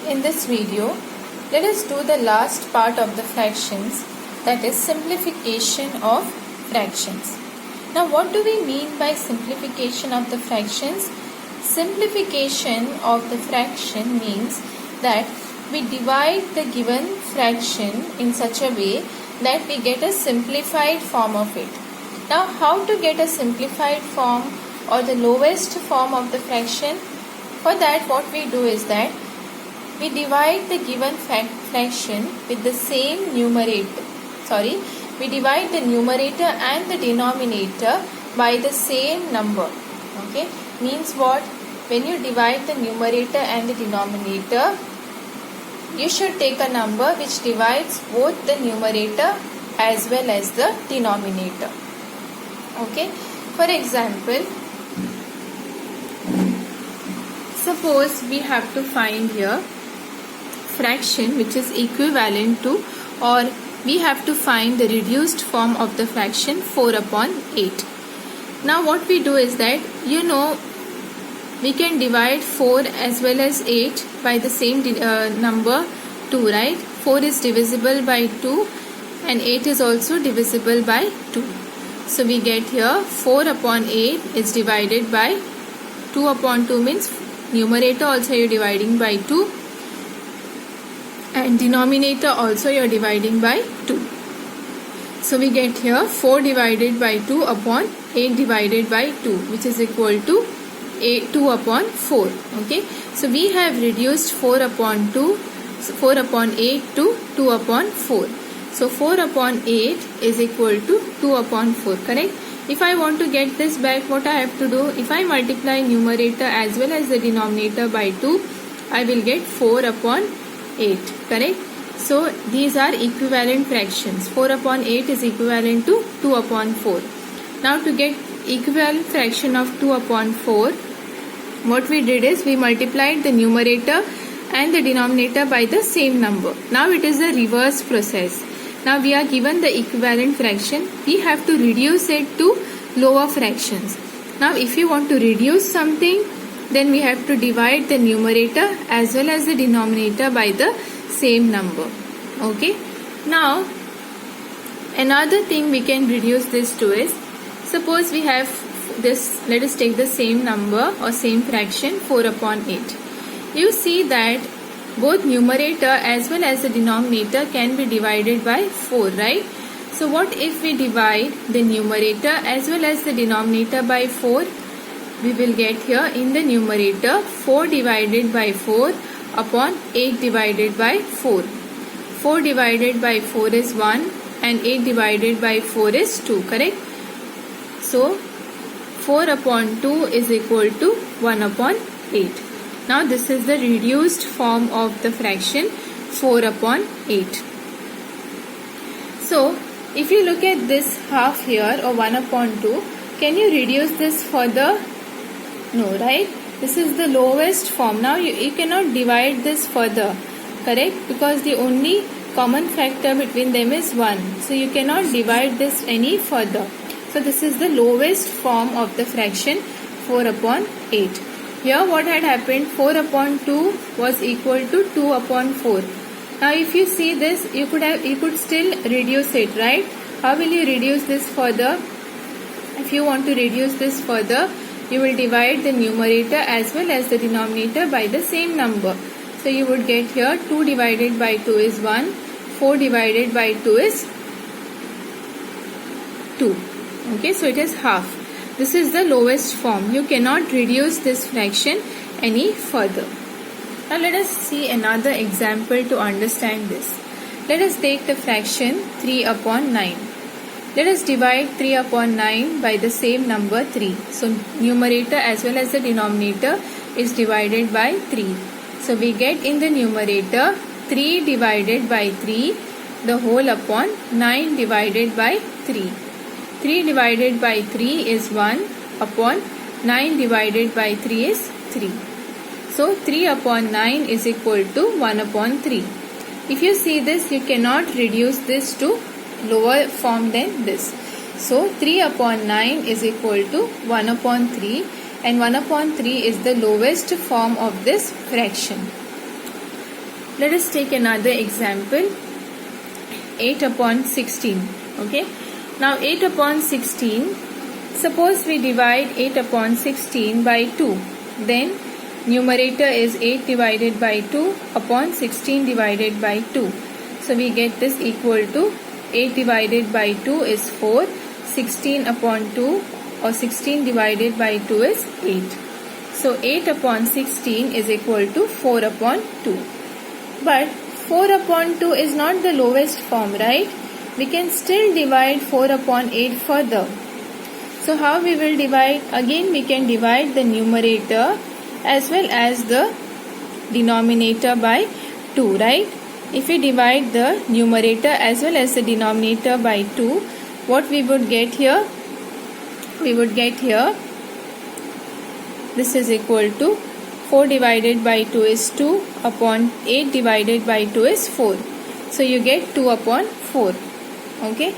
In this video, let us do the last part of the fractions, that is simplification of fractions. Now what do we mean by simplification of the fractions? Simplification of the fraction means that we divide the given fraction in such a way that we get a simplified form of it. Now how to get a simplified form or the lowest form of the fraction? For that what we do is that we divide the given fraction with the same numerator. We divide the numerator and the denominator by the same number. Okay, means what? When you divide the numerator and the denominator, you should take a number which divides both the numerator as well as the denominator. Okay, for example, suppose we have to find here fraction which is equivalent to, or we have to find the reduced form of the fraction 4 upon 8. Now what we do is that, we can divide 4 as well as 8 by the same number 2, right? 4 is divisible by 2 and 8 is also divisible by 2. So we get here 4 upon 8 is divided by 2 upon 2, means numerator also you are dividing by 2 and denominator also you are dividing by 2. So we get here 4 divided by 2 upon 8 divided by 2, which is equal to 2 upon 4. Okay, so we have reduced 4 upon 8 to 2 upon 4. So 4 upon 8 is equal to 2 upon 4, correct? If I want to get this back, what I have to do? If I multiply numerator as well as the denominator by 2, I will get 4 upon 8, correct? So these are equivalent fractions. 4 upon 8 is equivalent to 2 upon 4. Now to get equivalent fraction of 2 upon 4, what we did is we multiplied the numerator and the denominator by the same number. Now it is the reverse process. Now we are given the equivalent fraction, we have to reduce it to lower fractions. Now if you want to reduce something, then we have to divide the numerator as well as the denominator by the same number. Okay. Now another thing we can reduce this to is, suppose we have this, let us take the same number or same fraction 4 upon 8. You see that both numerator as well as the denominator can be divided by 4, right? So what if we divide the numerator as well as the denominator by 4? We will get here in the numerator 4 divided by 4 upon 8 divided by 4. 4 divided by 4 is 1 and 8 divided by 4 is 2, correct? So 4 upon 2 is equal to 1 upon 8. Now this is the reduced form of the fraction 4 upon 8. So if you look at this half here, or 1 upon 2, can you reduce this further? No, right? This is the lowest form. Now you cannot divide this further, correct? Because the only common factor between them is 1. So you cannot divide this any further. So this is the lowest form of the fraction 4 upon 8. Here what had happened, 4 upon 2 was equal to 2 upon 4. Now if you see this, you could still reduce it, right? How will you reduce this further? If you want to reduce this further, you will divide the numerator as well as the denominator by the same number. So you would get here 2 divided by 2 is 1, 4 divided by 2 is 2. Okay, so it is half. This is the lowest form. You cannot reduce this fraction any further. Now let us see another example to understand this. Let us take the fraction 3 upon 9. Let us divide 3 upon 9 by the same number 3. So numerator as well as the denominator is divided by 3. So we get in the numerator 3 divided by 3 the whole upon 9 divided by 3. 3 divided by 3 is 1 upon 9 divided by 3 is 3. So 3 upon 9 is equal to 1 upon 3. If you see this, you cannot reduce this to lower form than this. So 3 upon 9 is equal to 1 upon 3, and 1 upon 3 is the lowest form of this fraction. Let us take another example. 8 upon 16. Okay. Now 8 upon 16. Suppose we divide 8 upon 16 by 2. Then numerator is 8 divided by 2 upon 16 divided by 2. So we get this equal to 8 divided by 2 is 4. 16 upon 2 or 16 divided by 2 is 8. So 8 upon 16 is equal to 4 upon 2. But 4 upon 2 is not the lowest form, right? We can still divide 4 upon 8 further. So how we will divide? Again we can divide the numerator as well as the denominator by 2, right? If we divide the numerator as well as the denominator by 2, what we would get here? We would get here, this is equal to 4 divided by 2 is 2 upon 8 divided by 2 is 4. So you get 2 upon 4. Okay.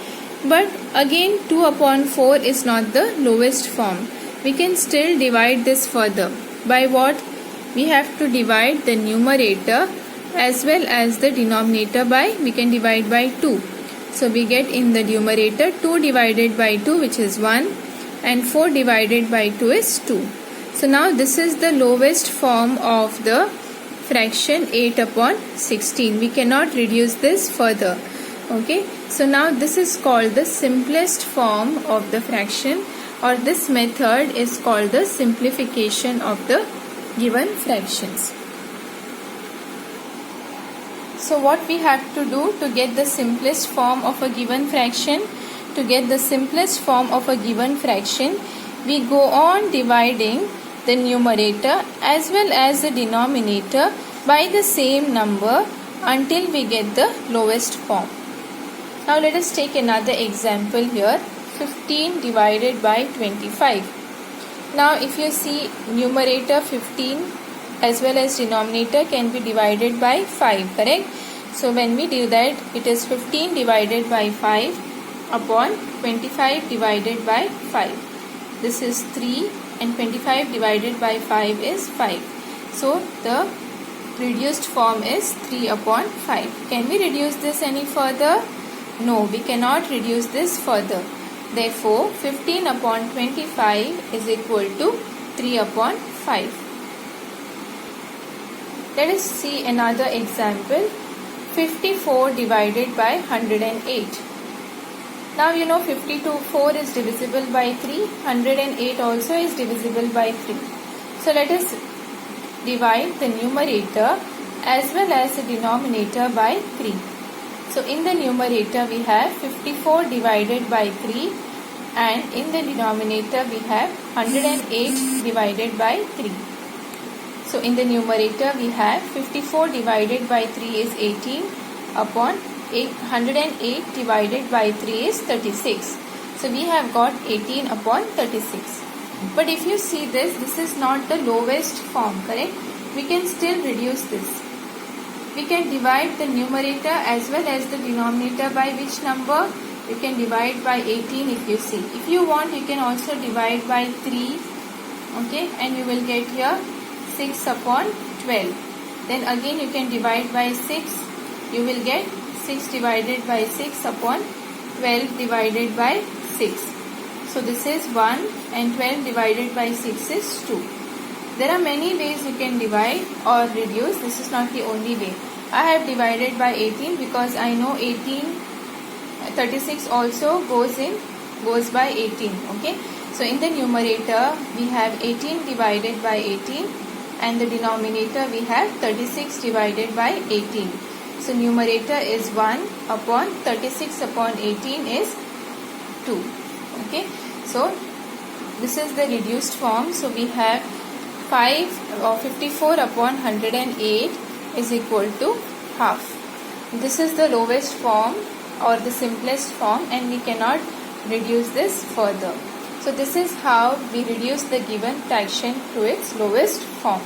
But again 2 upon 4 is not the lowest form. We can still divide this further. By what? We have to divide the numerator as well as the denominator by, we can divide by 2. So we get in the numerator 2 divided by 2, which is 1, and 4 divided by 2 is 2. So now this is the lowest form of the fraction 8 upon 16. We cannot reduce this further. Okay. So now this is called the simplest form of the fraction, or this method is called the simplification of the given fractions. So what we have to do to get the simplest form of a given fraction? To get the simplest form of a given fraction, we go on dividing the numerator as well as the denominator by the same number until we get the lowest form. Now let us take another example here. 15 divided by 25. Now if you see, numerator 15 as well as denominator can be divided by 5, correct? So when we do that, it is 15 divided by 5 upon 25 divided by 5. This is 3 and 25 divided by 5 is 5. So the reduced form is 3 upon 5. Can we reduce this any further? No, we cannot reduce this further. Therefore, 15 upon 25 is equal to 3 upon 5. Let us see another example. 54 divided by 108. Now you know 54 is divisible by 3. 108 also is divisible by 3. So let us divide the numerator as well as the denominator by 3. So in the numerator we have 54 divided by 3, and in the denominator we have 108 divided by 3. So in the numerator we have 54 divided by 3 is 18 upon 108 divided by 3 is 36. So we have got 18 upon 36. But if you see this is not the lowest form, correct? We can still reduce this. We can divide the numerator as well as the denominator by which number? You can divide by 18 if you see. If you want, you can also divide by 3. Okay, and you will get here 6 upon 12. Then again you can divide by 6. You will get 6 divided by 6 upon 12 divided by 6. So this is 1 and 12 divided by 6 is 2. There are many ways you can divide or reduce. This is not the only way. I have divided by 18 because I know 36 also goes by 18. Okay. So in the numerator we have 18 divided by 18, and the denominator we have 36 divided by 18. So numerator is 1 upon 36 upon 18 is 2. Okay. So this is the reduced form. So we have 54 upon 108 is equal to half. This is the lowest form or the simplest form, and we cannot reduce this further. So this is how we reduce the given fraction to its lowest form.